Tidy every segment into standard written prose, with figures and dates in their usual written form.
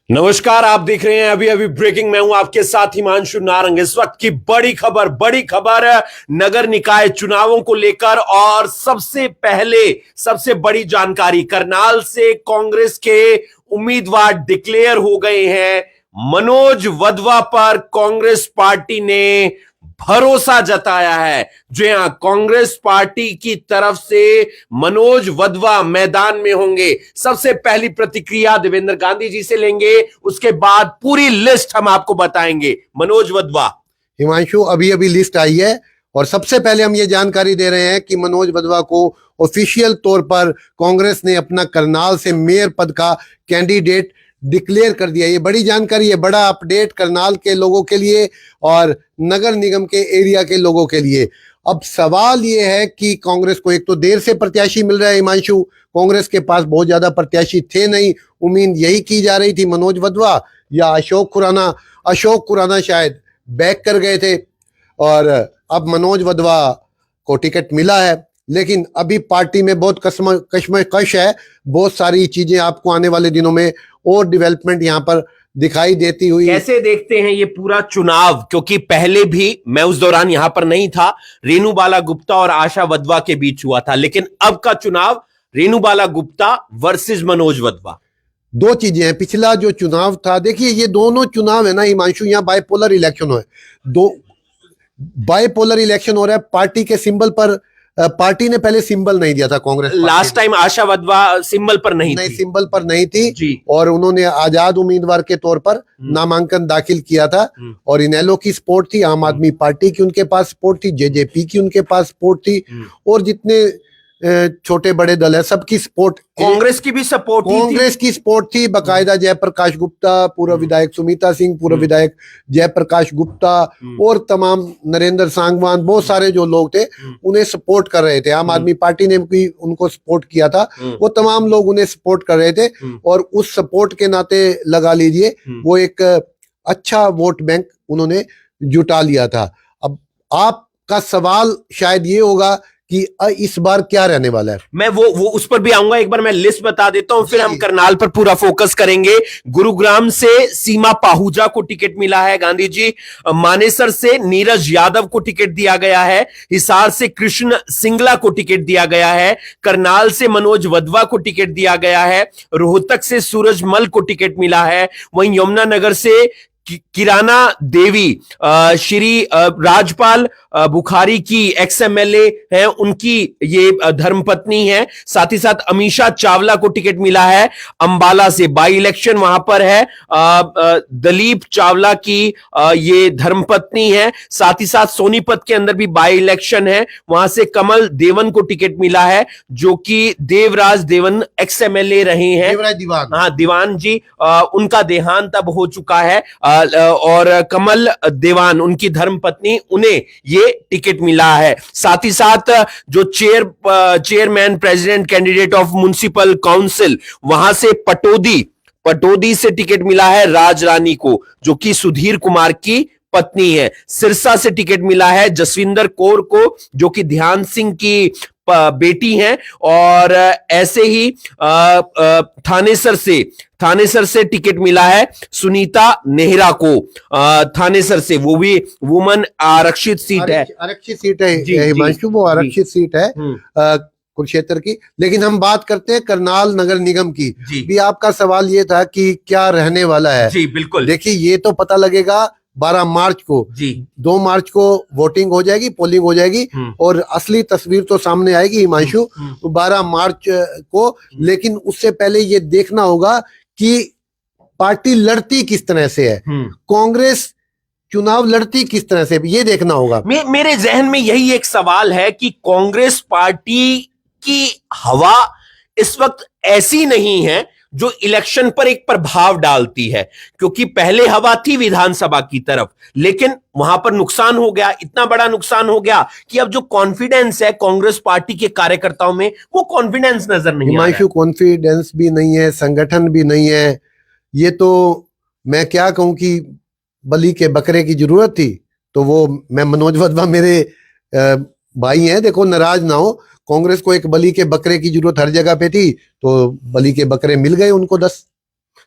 नमस्कार, आप देख रहे हैं अभी अभी ब्रेकिंग। मैं हूं आपके साथ हिमांशु नारंग। इस वक्त की बड़ी खबर नगर निकाय चुनावों को लेकर, और सबसे बड़ी जानकारी, करनाल से कांग्रेस के उम्मीदवार डिक्लेयर हो गए हैं। मनोज वधवा पर कांग्रेस पार्टी ने भरोसा जताया है। जी हां, कांग्रेस पार्टी की तरफ से मनोज वधवा मैदान में होंगे। सबसे पहली प्रतिक्रिया देवेंद्र गांधी जी से लेंगे, उसके बाद पूरी लिस्ट हम आपको बताएंगे। मनोज वधवा। हिमांशु, अभी अभी लिस्ट आई है और सबसे पहले हम ये जानकारी दे रहे हैं कि मनोज वधवा को ऑफिशियल तौर पर कांग्रेस ने अपना करनाल से मेयर पद का कैंडिडेट डिक्लेयर कर दिया। ये बड़ी जानकारी है, बड़ा अपडेट करनाल के लोगों के लिए और नगर निगम के एरिया के लोगों के लिए। अब सवाल ये है कि कांग्रेस को एक तो देर से प्रत्याशी मिल रहा है हिमांशु, कांग्रेस के पास बहुत ज्यादा प्रत्याशी थे नहीं। उम्मीद यही की जा रही थी मनोज वधवा या अशोक खुराना शायद बैक कर गए थे, और अब मनोज वधवा को टिकट मिला है। लेकिन अभी पार्टी में बहुत कश्मकश है, बहुत सारी चीजें आपको आने वाले दिनों में और डेवलपमेंट यहाँ पर दिखाई देती हुई। कैसे देखते हैं ये पूरा चुनाव? क्योंकि पहले भी मैं उस दौरान यहां पर नहीं था, रेणुबाला गुप्ता और आशा वधवा के बीच हुआ था, लेकिन अब का चुनाव रेणुबाला गुप्ता वर्सेस मनोज वधवा। दो चीजें हैं। पिछला जो चुनाव था, देखिए ये दोनों चुनाव है ना हिमांशु, यहाँ बाइपोलर इलेक्शन हो बाइपोलर इलेक्शन हो रहा है। पार्टी के सिंबल पर पार्टी ने पहले सिंबल नहीं दिया था कांग्रेस। लास्ट टाइम आशा वधवा सिंबल पर नहीं थी। सिंबल पर नहीं थी जी। और उन्होंने आजाद उम्मीदवार के तौर पर नामांकन दाखिल किया था, और इनेलो की सपोर्ट थी, आम आदमी पार्टी की उनके पास सपोर्ट थी, जेजेपी की उनके पास सपोर्ट थी, और जितने छोटे बड़े दल है सबकी सपोर्ट, कांग्रेस की भी सपोर्ट कांग्रेस की सपोर्ट थी। बकायदा जयप्रकाश गुप्ता, पूर्व विधायक सुमिता सिंह, पूर्व विधायक जयप्रकाश गुप्ता और तमाम नरेंद्र सांगवान, बहुत सारे जो लोग थे उन्हें सपोर्ट कर रहे थे। आम आदमी पार्टी ने भी उनको सपोर्ट किया था, वो तमाम लोग उन्हें सपोर्ट कर रहे थे, और उस सपोर्ट के नाते लगा लीजिए वो एक अच्छा वोट बैंक उन्होंने जुटा लिया था। अब आपका सवाल शायद ये होगा कि इस बार क्या रहने वाला है। मैं वो उस पर भी आऊंगा। एक बार मैं लिस्ट बता देता हूं, फिर हम करनाल पर पूरा फोकस करेंगे। गुरुग्राम से सीमा पाहूजा को टिकट मिला है गांधी जी। मानेसर से नीरज यादव को टिकट दिया गया है। हिसार से कृष्ण सिंगला को टिकट दिया गया है। करनाल से मनोज वधवा को टिकट दिया गया है। रोहतक से सूरजमल को टिकट मिला है। वहीं यमुनानगर से किराना देवी, श्री राजपाल बुखारी की एक्स एमएलए है, उनकी ये धर्मपत्नी है। साथ ही साथ अमीषा चावला को टिकट मिला है। अंबाला से बाई इलेक्शन वहां पर है, दलीप चावला की ये धर्मपत्नी है। साथ ही साथ सोनीपत के अंदर भी बाई इलेक्शन है, वहां से कमल देवन को टिकट मिला है, जो कि देवराज देवन एक्स एमएलए रहे हैं। देवराज दीवान, हाँ दीवान जी, उनका देहांत अब हो चुका है, और कमल देवान उनकी धर्मपत्नी, उन्हें ये टिकट मिला है। साथ ही साथ जो chairman president candidate of municipal council, वहां से पटोदी से टिकट मिला है राज रानी को, जो कि सुधीर कुमार की पत्नी है। सिरसा से टिकट मिला है जसविंदर कौर को, जो कि ध्यान सिंह की बेटी हैं। और ऐसे ही थानेसर से टिकट मिला है सुनीता नेहरा को, थानेसर से, वो भी वुमन आरक्षित सीट है। आरक्षित सीट है हिमांशु, वो आरक्षित सीट है कुरुक्षेत्र की। लेकिन हम बात करते हैं करनाल नगर निगम की। भी आपका सवाल ये था कि क्या रहने वाला है। जी बिल्कुल। देखिए ये तो पता लगेगा 12 मार्च को। जी 2 मार्च को वोटिंग हो जाएगी, पोलिंग हो जाएगी, और असली तस्वीर तो सामने आएगी हिमांशु 12 मार्च को। लेकिन उससे पहले ये देखना होगा कि पार्टी लड़ती किस तरह से है, कांग्रेस चुनाव लड़ती किस तरह से, ये देखना होगा। मेरे जहन में यही एक सवाल है कि कांग्रेस पार्टी की हवा इस वक्त ऐसी नहीं है जो इलेक्शन पर एक प्रभाव डालती है, क्योंकि पहले हवा थी विधानसभा की तरफ, लेकिन वहां पर नुकसान हो गया, इतना बड़ा नुकसान हो गया कि अब जो कॉन्फिडेंस है कांग्रेस पार्टी के कार्यकर्ताओं में, वो कॉन्फिडेंस नजर नहीं आ रहा है। कॉन्फिडेंस भी नहीं है, संगठन भी नहीं है। ये तो मैं क्या कहूं कि बलि के बकरे की जरूरत थी, तो वो मैं मनोज वधवा मेरे भाई हैं, देखो नाराज ना हो, कांग्रेस को एक बलि के बकरे की जरूरत हर जगह पे थी, तो बलि के बकरे मिल गए उनको 10।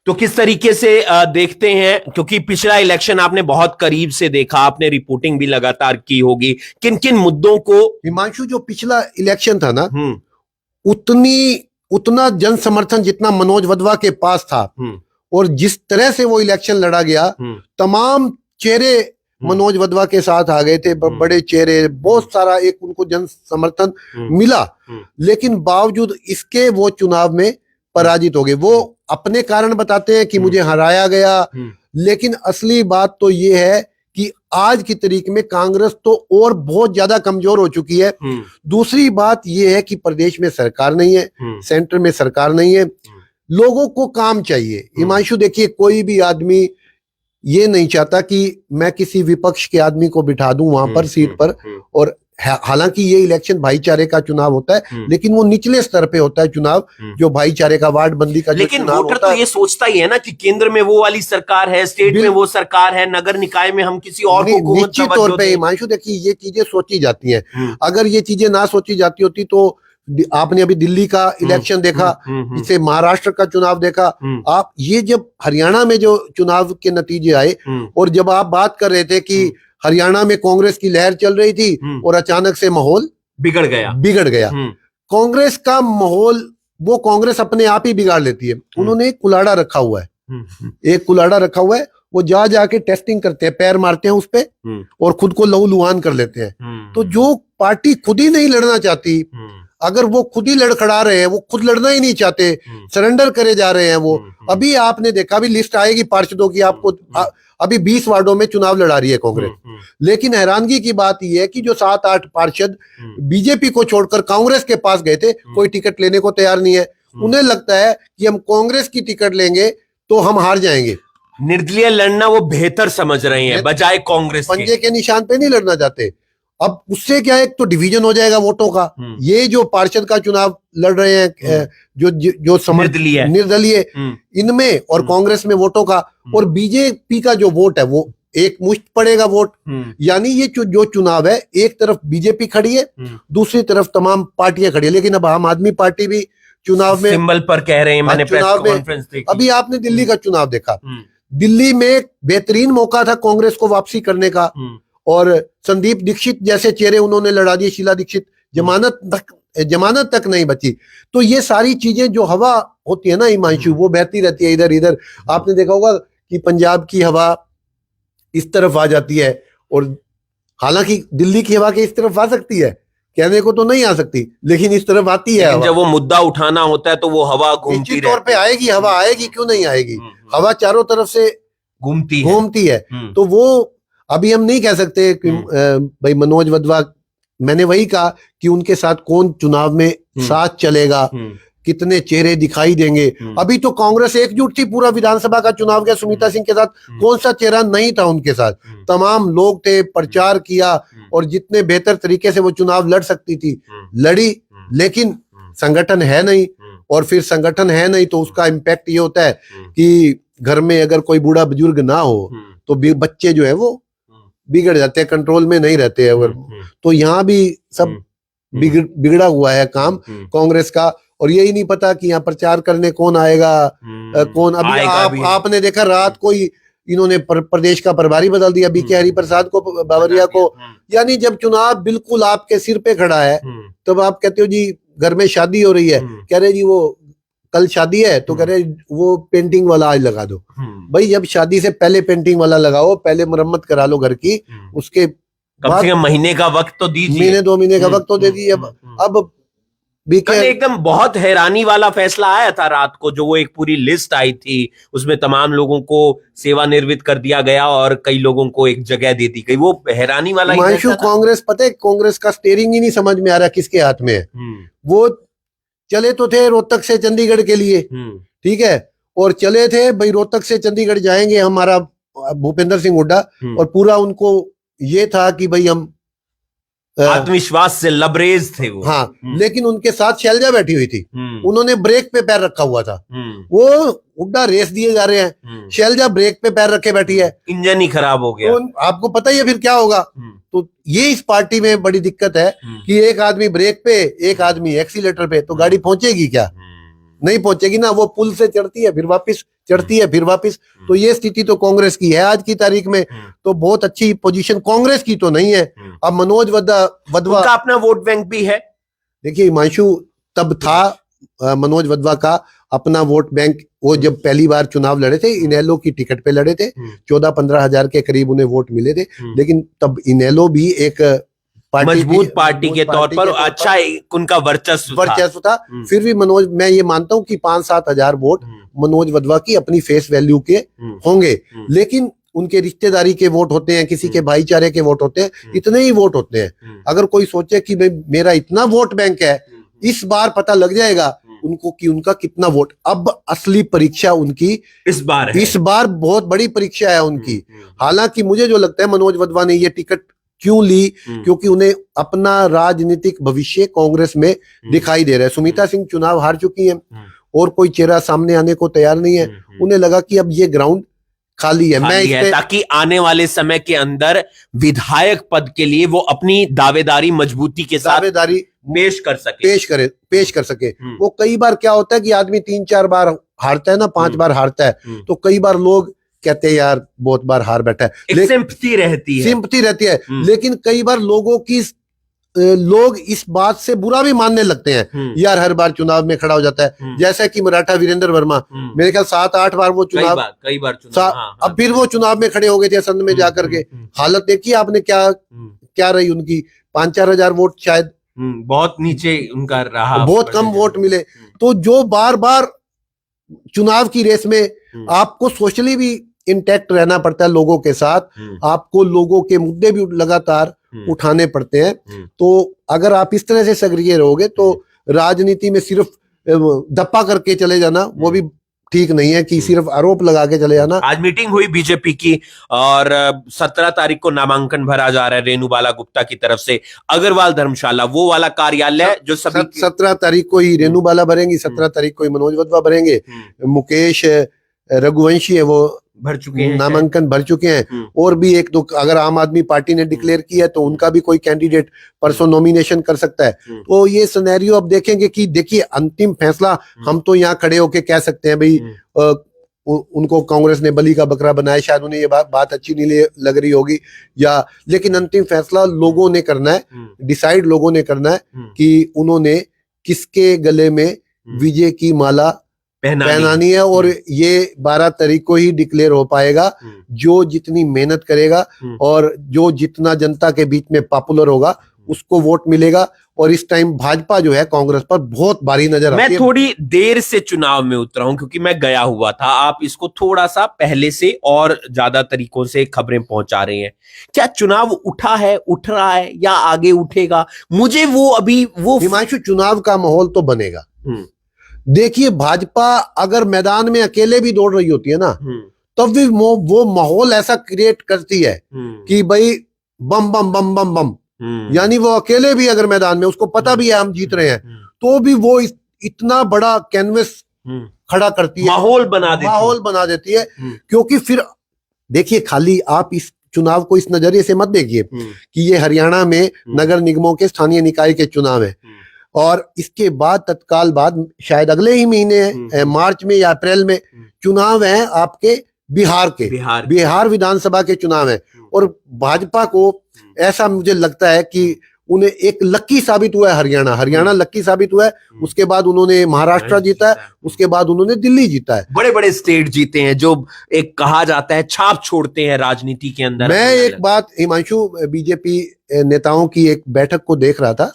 तो किस तरीके से देखते हैं, क्योंकि पिछला इलेक्शन आपने बहुत करीब से देखा, आपने रिपोर्टिंग भी लगातार की होगी, किन किन मुद्दों को। हिमांशु, जो पिछला इलेक्शन था ना, उतना जन समर्थन जितना मनोज वधवा के पास था, और जिस तरह से वो इलेक्शन लड़ा गया, तमाम चेहरे मनोज वधवा के साथ आ गए थे, बड़े चेहरे, बहुत सारा एक उनको जन समर्थन मिला, लेकिन बावजूद इसके वो चुनाव में पराजित हो गए। वो अपने कारण बताते हैं कि मुझे हराया गया, लेकिन असली बात तो ये है कि आज की तारीख में कांग्रेस तो और बहुत ज्यादा कमजोर हो चुकी है। दूसरी बात यह है कि प्रदेश में सरकार नहीं है, सेंटर में सरकार नहीं है, लोगों को काम चाहिए। हिमांशु, देखिए, कोई भी आदमी ये नहीं चाहता कि मैं किसी विपक्ष के आदमी को बिठा दूं वहां पर सीट पर, और हालांकि ये इलेक्शन भाईचारे का चुनाव होता है, लेकिन वो निचले स्तर पे होता है चुनाव, जो भाईचारे का, वार्ड बंदी का, लेकिन वोटर तो ये सोचता ही है ना कि केंद्र में वो वाली सरकार है, स्टेट में वो सरकार है, नगर निकाय में हम किसी और को निश्चित तौर पे। हिमांशु, देखिए, ये चीजें सोची जाती हैं। अगर ये चीजें ना सोची जाती होती तो आपने अभी दिल्ली का इलेक्शन देखा, इसे महाराष्ट्र का चुनाव देखा, आप ये जब हरियाणा में जो चुनाव के नतीजे आए, और जब आप बात कर रहे थे कि हरियाणा में कांग्रेस की लहर चल रही थी और अचानक से माहौल बिगड़ गया। कांग्रेस का माहौल वो कांग्रेस अपने आप ही बिगाड़ लेती है। उन्होंने एक कुलाड़ा रखा हुआ है, वो जाके टेस्टिंग करते हैं, पैर मारते हैं उस पे और खुद को लहूलुहान कर लेते हैं। तो जो पार्टी खुद ही नहीं लड़ना चाहती, अगर वो खुद ही लड़खड़ा रहे हैं, वो खुद लड़ना ही नहीं चाहते, सरेंडर करे जा रहे हैं वो। अभी आपने देखा, अभी लिस्ट आएगी पार्षदों की, आपको अभी 20 वार्डों में चुनाव लड़ा रही है कांग्रेस, लेकिन हैरानगी की बात यह है कि जो 7-8 पार्षद बीजेपी को छोड़कर कांग्रेस के पास गए थे, कोई टिकट लेने को तैयार नहीं है। उन्हें लगता है कि हम कांग्रेस की टिकट लेंगे तो हम हार जाएंगे, निर्दलीय लड़ना वो बेहतर समझ रहे हैं बजाय कांग्रेस के। पंजे के निशान पे नहीं लड़ना चाहते। अब उससे क्या है, तो डिवीजन हो जाएगा वोटों का। ये जो पार्षद का चुनाव लड़ रहे हैं, जो निर्दलीय, इनमें और कांग्रेस में वोटों का, और बीजेपी का जो वोट है वो एक मुश्त पड़ेगा वोट। यानी ये जो चुनाव है, एक तरफ बीजेपी खड़ी है, दूसरी तरफ तमाम पार्टियां खड़ी है। लेकिन अब आम आदमी पार्टी भी चुनाव में सिंबल पर कह रहे हैं, मैंने प्रेस कॉन्फ्रेंस देखी। अभी आपने दिल्ली का चुनाव देखा, दिल्ली में बेहतरीन मौका था कांग्रेस को वापसी करने का, और संदीप दीक्षित जैसे चेहरे उन्होंने लड़ा दिए, शीला दीक्षित, जमानत तक नहीं बची। तो ये सारी चीजें जो हवा होती है ना हिमांशु, वो बहती रहती है इधर इधर। आपने देखा होगा कि पंजाब की हवा इस तरफ आ जाती है, और हालांकि दिल्ली की हवा के इस तरफ आ सकती है, कहने को तो नहीं आ सकती, लेकिन इस तरफ आती है। जब वो मुद्दा उठाना होता है तो वो हवा घूमती तौर पे आएगी, हवा आएगी, क्यों नहीं आएगी। हवा चारों तरफ से घूमती है। तो वो अभी हम नहीं कह सकते कि भाई मनोज वधवा, मैंने वही कहा कि उनके साथ कौन चुनाव में साथ चलेगा, कितने चेहरे दिखाई देंगे। अभी तो कांग्रेस एकजुट थी, पूरा विधानसभा का चुनाव गया सुनीता सिंह के साथ, कौन सा चेहरा नहीं था उनके साथ, तमाम लोग थे, प्रचार किया, और जितने बेहतर तरीके से वो चुनाव लड़ सकती थी लड़ी। लेकिन संगठन है नहीं, और फिर संगठन है नहीं तो उसका इम्पैक्ट ये होता है कि घर में अगर कोई बूढ़ा बुजुर्ग ना हो तो बच्चे जो है वो बिगड़ जाते हैं, कंट्रोल में नहीं रहते हैं। तो यहाँ भी सब बिगड़ा हुआ है काम कांग्रेस का, और यही नहीं पता कि यहाँ प्रचार करने कौन आएगा, कौन। अभी आपने देखा, रात को ही इन्होंने प्रदेश का प्रभारी बदल दिया, बीके हरिप्रसाद को, बावरिया को। यानी जब चुनाव बिल्कुल आपके सिर पे खड़ा है, तब आप कहते हो जी घर में शादी हो रही है, कह रहे जी वो कल शादी है, तो कह रहे वो पेंटिंग वाला आज लगा दो। भाई जब शादी से पहले पेंटिंग वाला लगाओ, पहले मरम्मत करा लो घर की, उसके कम से कम महीने का वक्त तो दीजिए, महीने 2 महीने का वक्त तो दे दीजिए। अब कल एकदम बहुत हैरानी वाला फैसला आया था रात को, जो वो एक पूरी लिस्ट आई थी, उसमें तमाम लोगों को सेवानिवृत्त कर दिया गया और कई लोगों को एक जगह दे दी गई। वो हैरानी वाला हिमांशु, कांग्रेस, पता है कांग्रेस का स्टीयरिंग ही नहीं समझ में आ रहा किसके हाथ में है। वो चले तो थे रोहतक से चंडीगढ़ के लिए, ठीक है, और चले थे भाई रोहतक से चंडीगढ़ जाएंगे हमारा भूपेंद्र सिंह हुड्डा, और पूरा उनको ये था कि भाई हम आत्मविश्वास से लबरेज थे वो। हाँ, लेकिन उनके साथ शैलजा बैठी हुई थी, उन्होंने ब्रेक पे पैर रखा हुआ था। वो हुड्डा रेस दिए जा रहे हैं, शैलजा ब्रेक पे पैर रखे बैठी है, इंजन ही खराब हो गया। तो आपको पता ही है फिर क्या होगा। तो ये इस पार्टी में बड़ी दिक्कत है कि एक आदमी ब्रेक पे, एक आदमी एक्सीलेटर पे, तो गाड़ी पहुंचेगी क्या? नहीं पहुंचेगी ना। वो पुल से चढ़ती है, फिर वापस चढ़ती है फिर वापस। तो ये स्थिति तो कांग्रेस की है आज की तारीख में। तो बहुत अच्छी पोजीशन कांग्रेस की तो नहीं है। अब मनोज वधवा उनका अपना वोट बैंक भी है। देखिए हिमांशु, तब था मनोज वधवा का अपना वोट बैंक। वो जब पहली बार चुनाव लड़े थे, इनेलो की टिकट पे लड़े थे, 14-15 हजार के करीब उन्हें वोट मिले थे। लेकिन तब इनेलो भी एक मजबूत पार्टी के तौर पर अच्छा उनका वर्चस्व था। फिर भी मनोज, मैं ये मानता हूं कि 5-7 हजार वोट मनोज वधवा की अपनी फेस वैल्यू के होंगे। लेकिन उनके रिश्तेदारी के वोट होते हैं, किसी के भाईचारे के वोट होते हैं, इतने ही वोट होते हैं। अगर कोई सोचे कि भाई मेरा इतना वोट बैंक है, इस बार पता लग जाएगा उनको कि उनका कितना वोट। अब असली परीक्षा उनकी इस बार बहुत बड़ी परीक्षा है उनकी। हालांकि मुझे जो लगता है मनोज वधवा ने ये टिकट क्यों ली, क्योंकि उन्हें अपना राजनीतिक भविष्य कांग्रेस में दिखाई दे रहा है। सुमित्रा सिंह चुनाव हार चुकी हैं और कोई चेहरा सामने आने को तैयार नहीं है। उन्हें लगा कि अब ये ग्राउंड खाली है, मैं इस पे ताकि आने वाले समय के अंदर विधायक पद के लिए वो अपनी दावेदारी मजबूती के साथ पेश कर सके। वो कई बार क्या होता है कि आदमी 3-4 बार हारता है ना, 5 बार हारता है, तो कई बार लोग कहते हैं यार बहुत बार हार बैठा है, सिंपैथी रहती है। लेकिन कई बार लोग इस बात से बुरा भी मानने लगते हैं, यार हर बार चुनाव में खड़ा हो जाता है। जैसा कि मराठा वीरेंद्र वर्मा, मेरे ख्याल 7-8 बार वो कई बार अब फिर वो चुनाव में खड़े हो गए थे असंध में जाकर के। हालत देखिए आपने क्या रही उनकी, 5-4 हजार वोट शायद, बहुत नीचे उनका रहा, बहुत कम वोट मिले। तो जो बार बार चुनाव की रेस में आपको सोशली भी इंटैक्ट रहना पड़ता है लोगों के साथ, आपको लोगों के मुद्दे भी लगातार उठाने पड़ते हैं। तो अगर आप इस तरह से सक्रिय रहोगे तो राजनीति में सिर्फ धप्पा करके चले जाना वो भी ठीक नहीं है, कि सिर्फ आरोप लगा के चले जाना। आज मीटिंग हुई बीजेपी की और 17 तारीख को नामांकन भरा जा रहा है रेणुबाला गुप्ता की तरफ से, अग्रवाल धर्मशाला, वो वाला कार्यालय जो सभी 17 तारीख को ही रेणुबाला भरेंगी, 17 तारीख को ही मनोज वधवा भरेंगे। मुकेश रघुवंशी है वो भर चुके हैं, नामांकन भर चुके हैं। और भी एक दो, अगर आम आदमी पार्टी ने डिक्लेयर किया है तो उनका भी कोई कैंडिडेट परसों नॉमिनेशन कर सकता है। तो ये सिनेरियो अब देखेंगे कि देखिए अंतिम फैसला हम तो यहाँ खड़े होके कह सकते हैं भाई उनको कांग्रेस ने बलि का बकरा बनाया, शायद उन्हें ये बात अच्छी नहीं लग रही होगी, या लेकिन अंतिम फैसला लोगों ने करना है, डिसाइड लोगों ने करना है कि उन्होंने किसके गले में विजय की माला पहनानी है। और ये 12 तारीख को ही डिक्लेयर हो पाएगा। जो जितनी मेहनत करेगा और जो जितना जनता के बीच में पॉपुलर होगा उसको वोट मिलेगा। और इस टाइम भाजपा जो है कांग्रेस पर बहुत भारी नजर आती है। मैं थोड़ी देर से चुनाव में उतरा हूं क्योंकि मैं गया हुआ था, आप इसको थोड़ा सा पहले से और ज्यादा तरीकों से खबरें पहुंचा रहे हैं। क्या चुनाव उठ रहा है या आगे उठेगा? मुझे वो हिमांशु, चुनाव का माहौल तो बनेगा। देखिए भाजपा अगर मैदान में अकेले भी दौड़ रही होती है ना, तब भी वो माहौल ऐसा क्रिएट करती है कि भाई बम बम बम बम बम, यानी वो अकेले भी अगर मैदान में, उसको पता भी है हम जीत रहे हैं, तो भी वो इतना बड़ा कैनवस खड़ा करती है, माहौल बना देती है। क्योंकि फिर देखिए, खाली आप इस चुनाव को इस नजरिए से मत देखिए कि ये हरियाणा में नगर निगमों के स्थानीय निकाय के चुनाव है और इसके बाद तत्काल बाद शायद अगले ही महीने मार्च में या अप्रैल में चुनाव है आपके बिहार विधानसभा के चुनाव है। और भाजपा को ऐसा मुझे लगता है कि उन्हें एक लक्की साबित हुआ है हरियाणा लक्की साबित हुआ है। उसके बाद उन्होंने महाराष्ट्र जीता है, उसके बाद उन्होंने दिल्ली जीता है। बड़े बड़े स्टेट जीते हैं जो एक कहा जाता है छाप छोड़ते हैं राजनीति के अंदर। मैं एक बात हिमांशु, बीजेपी नेताओं की एक बैठक को देख रहा था,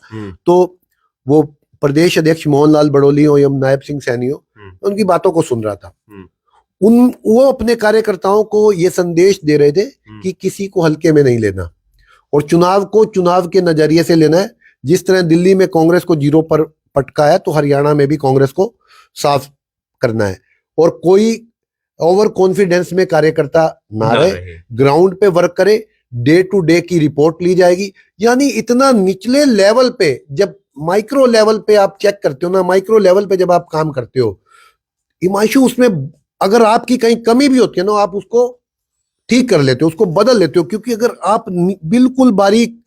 तो वो प्रदेश अध्यक्ष मोहनलाल बड़ोली हो या नायब सिंह सैनी हो, उनकी बातों को सुन रहा था। वो अपने कार्यकर्ताओं को ये संदेश दे रहे थे कि किसी को हल्के में नहीं लेना और चुनाव को चुनाव के नजरिए से लेना है। जिस तरह दिल्ली में कांग्रेस को 0 पर पटका है, तो हरियाणा में भी कांग्रेस को साफ करना है। और कोई ओवर कॉन्फिडेंस में कार्यकर्ता ना रहे, ग्राउंड पे वर्क करे, डे टू डे की रिपोर्ट ली जाएगी। यानी इतना निचले लेवल पे, जब माइक्रो लेवल पे आप चेक करते हो ना, माइक्रो लेवल पे जब आप काम करते हो हिमांशु, उसमें अगर आपकी कहीं कमी भी होती है ना, आप उसको ठीक कर लेते हो, उसको बदल लेते हो। क्योंकि अगर आप बिल्कुल बारीक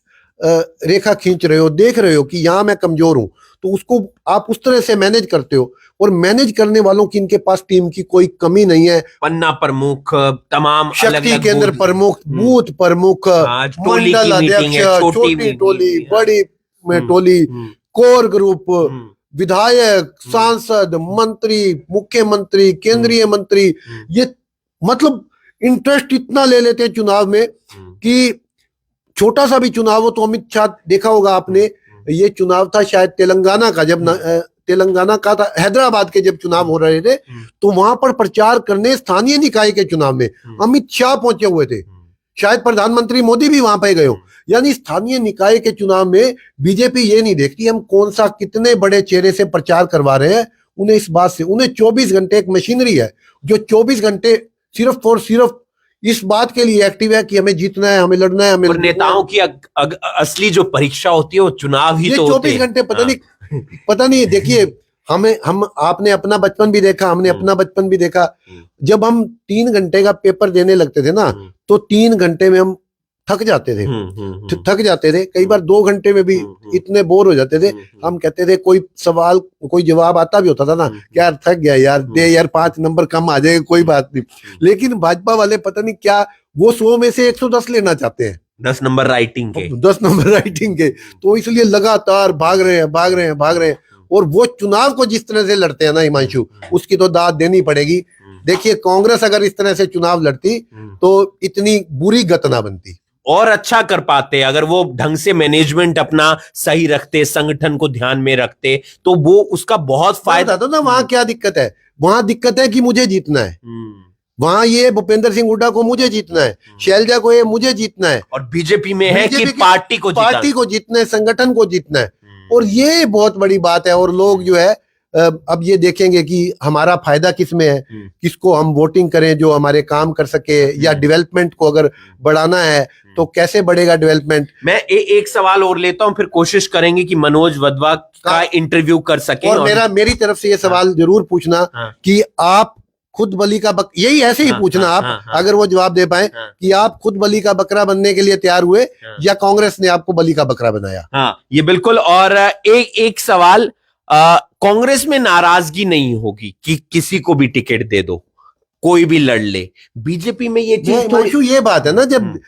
रेखा खींच रहे हो, देख रहे हो कि यहां मैं कमजोर हूं, तो उसको आप उस तरह से मैनेज करते हो। और मैनेज करने वालों की इनके पास टीम की कोई कमी नहीं है। पन्ना प्रमुख, तमाम शक्ति अलग-अलग केंद्र बूथ, प्रमुख, बूथ प्रमुख, आज टोली मंडल की मीटिंग अध्यक्ष, है, छोटी छोटी टोली, मीटिंग, हाँ, बड़ी में टोली, हम्म, कोर ग्रुप, हम्म, विधायक, सांसद, मंत्री, मुख्यमंत्री, केंद्रीय मंत्री, ये मतलब इंटरेस्ट इतना ले लेते हैं चुनाव में कि छोटा सा भी चुनाव हो तो अमित शाह, देखा होगा आपने, ये चुनाव था शायद तेलंगाना का, जब तेलंगाना का था, हैदराबाद के जब चुनाव हो रहे थे, तो वहां पर प्रचार करने स्थानीय निकाय के चुनाव में अमित शाह पहुंचे हुए थे, शायद प्रधानमंत्री मोदी भी वहां पे गए हो। यानी स्थानीय निकाय के चुनाव में बीजेपी ये नहीं देखती हम कौन सा कितने बड़े चेहरे से प्रचार करवा रहे हैं, उन्हें इस बात से, उन्हें 24 घंटे, एक मशीनरी है जो 24 घंटे सिर्फ और सिर्फ इस बात के लिए एक्टिव है कि हमें जीतना है, हमें लड़ना है, हमें। और नेताओं की असली जो परीक्षा होती है वो चुनाव ही ये तो होते 24 हैं। घंटे पता नहीं देखिए, हम आपने अपना बचपन भी देखा, हमने अपना बचपन भी देखा, जब हम 3 घंटे का पेपर देने लगते थे ना, तो 3 घंटे में हम थक जाते थे, थक जाते थे, कई बार 2 घंटे में भी इतने बोर हो जाते थे। हम कहते थे कोई सवाल, कोई जवाब आता भी होता था ना, यार थक गया यार, दे यार 5 नंबर कम आ जाएगा, कोई बात नहीं। लेकिन भाजपा वाले पता नहीं क्या, वो 100 में से 110 लेना चाहते हैं, 10 नंबर राइटिंग के, 10 नंबर राइटिंग के, तो इसलिए लगातार भाग रहे हैं, भाग रहे हैं, भाग रहे हैं। और वो चुनाव को जिस तरह से लड़ते हैं ना हिमांशु, उसकी तो दाद देनी पड़ेगी। देखिए कांग्रेस अगर इस तरह से चुनाव लड़ती तो इतनी बुरी गत ना बनती, और अच्छा कर पाते अगर वो ढंग से मैनेजमेंट अपना सही रखते, संगठन को ध्यान में रखते, तो वो उसका बहुत फायदा था ना। वहां क्या दिक्कत है, वहां दिक्कत है कि मुझे जीतना है, वहां ये भूपेंद्र सिंह हुड्डा को मुझे जीतना है, शैलजा को ये मुझे जीतना है, और बीजेपी में है कि पार्टी को जीतना है, संगठन को जीतना है। और ये बहुत बड़ी बात है। और लोग जो है अब ये देखेंगे कि हमारा फायदा किस में है, किसको हम वोटिंग करें जो हमारे काम कर सके, या डेवलपमेंट को अगर बढ़ाना है तो कैसे बढ़ेगा डेवलपमेंट। मैं एक सवाल और लेता हूं, फिर कोशिश करेंगे कि मनोज वधवा का इंटरव्यू कर सके। और मेरी तरफ से ये सवाल जरूर पूछना कि आप खुद बलि का यही ऐसे ही पूछना आप, अगर वो जवाब दे पाए कि आप खुद बलि का बकरा बनने के लिए तैयार हुए या कांग्रेस ने आपको बलि का बकरा बनाया। हाँ, ये बिल्कुल। और एक सवाल, कांग्रेस में नाराजगी नहीं होगी कि किसी को भी टिकट दे दो, कोई भी लड़ ले, बीजेपी में ये चीज तो ये बात है ना, जब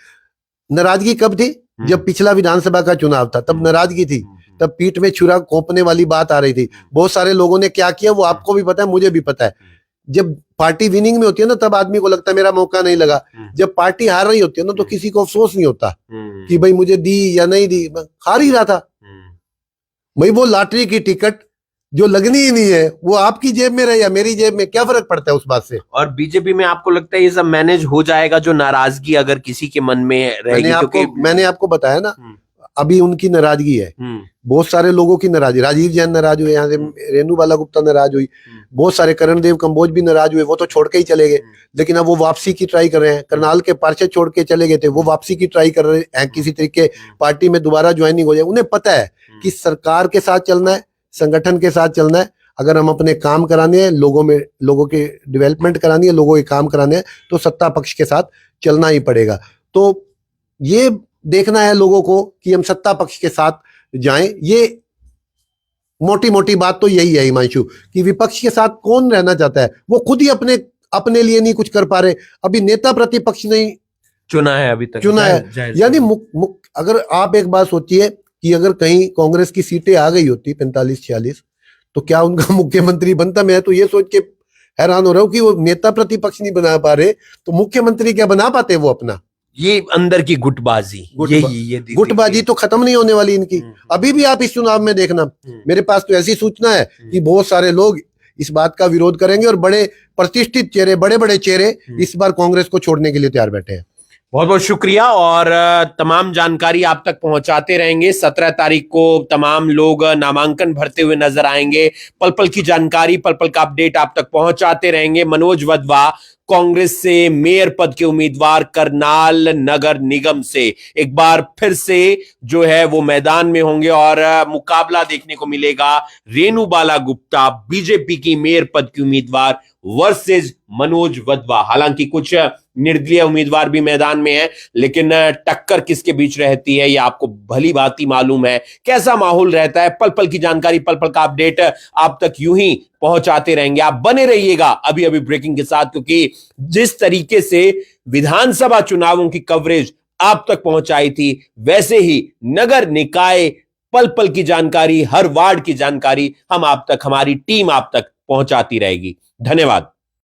नाराजगी कब थी, जब पिछला विधानसभा का चुनाव था तब नाराजगी थी, तब पीठ में छुरा घोंपने वाली बात आ रही थी। बहुत सारे लोगों ने क्या किया वो आपको भी पता है, मुझे भी पता है। जब पार्टी विनिंग में होती है ना तब आदमी को लगता है मेरा मौका नहीं लगा, जब पार्टी हार रही होती है ना तो किसी को अफसोस नहीं होता कि भाई मुझे दी या नहीं दी, हार ही रहा था भाई। वो लॉटरी की टिकट जो लगनी ही नहीं है वो आपकी जेब में रहे या मेरी जेब में, क्या फर्क पड़ता है उस बात से। और बीजेपी में आपको लगता है ये सब मैनेज हो जाएगा, जो नाराजगी अगर किसी के मन में रहेगी? मैंने आपको बताया ना, अभी उनकी नाराजगी है, बहुत सारे लोगों की नाराजगी, राजीव जैन नाराज हुए, यहाँ से रेणु बाला गुप्ता नाराज हुई, बहुत सारे करणदेव कंबोज भी नाराज हुए, वो तो छोड़ के ही चले गए। लेकिन अब वो वापसी की ट्राई कर रहे हैं। करनाल के पार्षद छोड़ के चले गए थे, वो वापसी की ट्राई कर रहे हैं, किसी तरीके पार्टी में दोबारा ज्वाइनिंग हो जाए। उन्हें पता है कि सरकार के साथ चलना है, संगठन के साथ चलना है। अगर हम अपने काम कराने हैं, लोगों के डेवलपमेंट करानी है, लोगों के काम कराने हैं, तो सत्ता पक्ष के साथ चलना ही पड़ेगा। तो ये देखना है लोगों को कि हम सत्ता पक्ष के साथ जाएं। ये मोटी मोटी बात तो यही है हिमांशु, कि विपक्ष के साथ कौन रहना चाहता है, वो खुद ही अपने लिए नहीं कुछ कर पा रहे। अभी नेता प्रतिपक्ष नहीं चुना है, अभी तक चुना है। यानी अगर आप एक बात सोचिए कि अगर कहीं कांग्रेस की सीटें आ गई होती 45-46, तो क्या उनका मुख्यमंत्री बनता? मैं तो ये सोच के हैरान हो रहा हूं कि वो नेता प्रतिपक्ष नहीं बना पा रहे, तो मुख्यमंत्री क्या बना पाते वो अपना? ये अंदर की गुटबाजी, गुटबाजी तो खत्म नहीं होने वाली इनकी। अभी भी आप इस चुनाव में देखना, मेरे पास तो ऐसी सूचना है कि बहुत सारे लोग इस बात का विरोध करेंगे और बड़े प्रतिष्ठित चेहरे, बड़े बड़े चेहरे इस बार कांग्रेस को छोड़ने के लिए तैयार बैठे हैं। बहुत बहुत शुक्रिया, और तमाम जानकारी आप तक पहुंचाते रहेंगे। 17 तारीख को तमाम लोग नामांकन भरते हुए नजर आएंगे। पल पल की जानकारी, पल पल का अपडेट आप तक पहुंचाते रहेंगे। मनोज वधवा कांग्रेस से मेयर पद के उम्मीदवार, करनाल नगर निगम से एक बार फिर से जो है वो मैदान में होंगे, और मुकाबला देखने को मिलेगा रेणु बाला गुप्ता, बीजेपी की मेयर पद की उम्मीदवार, वर्सेस मनोज वधवा। हालांकि कुछ निर्दलीय उम्मीदवार भी मैदान में हैं, लेकिन टक्कर किसके बीच रहती है ये आपको भली भांति मालूम है। कैसा माहौल रहता है, पल पल की जानकारी, पल पल का अपडेट आप तक यूं ही पहुंचाते रहेंगे। आप बने रहिएगा अभी अभी ब्रेकिंग के साथ, क्योंकि जिस तरीके से विधानसभा चुनावों की कवरेज आप तक पहुंचाई थी, वैसे ही नगर निकाय पल पल की जानकारी, हर वार्ड की जानकारी हम आप तक, हमारी टीम आप तक पहुंचाती रहेगी। धन्यवाद।